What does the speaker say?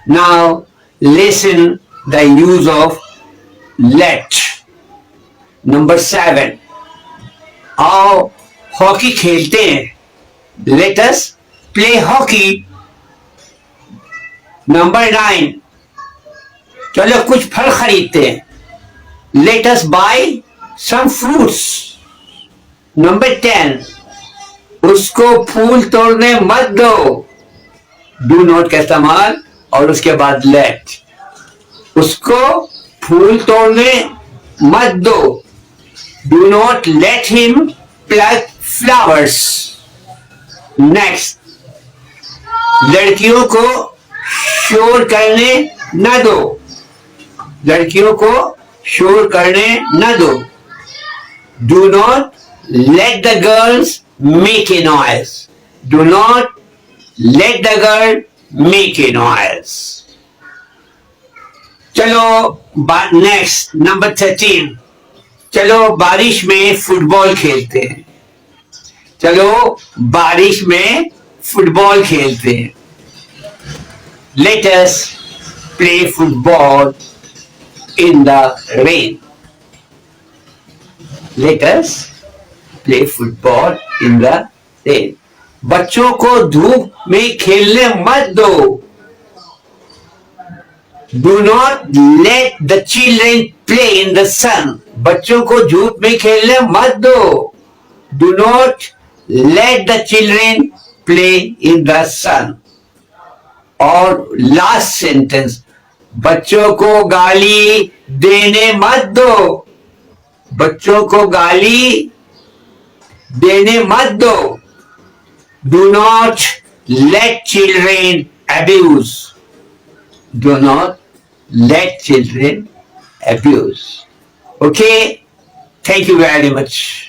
Now listen the use of let. Number 7. आओ hockey खेलते हैं. Let us play hockey. Number 9. चलो कुछ फल खरीदते हैं. Let us buy some fruits. Number 10. उसको फूल तोड़ने मत दो. Do not का इस्तेमाल और उसके बाद let. उसको फूल तोड़ने मत दो. Do not let him pluck flowers. Next. लड़कियों को शोर करने न दो. लड़कियों को शोर करने न दो. Do not let the girls make a noise. Do not let the girl make a noise. चलो नेक्स्ट नंबर 13. चलो बारिश में फुटबॉल खेलते हैं. चलो बारिश में फुटबॉल खेलते हैं. Let us play football in the rain. Let us play football in the rain. बच्चों को धूप में खेलने मत दो. Do not let the children play in the sun. बच्चों को धूप में खेलने मत दो. Do not let the children play in the sun. और लास्ट सेंटेंस, बच्चों को गाली देने मत दो. बच्चों को गाली देने मत दो. Do not let children abuse. Do not let children abuse. Okay? Thank you very much.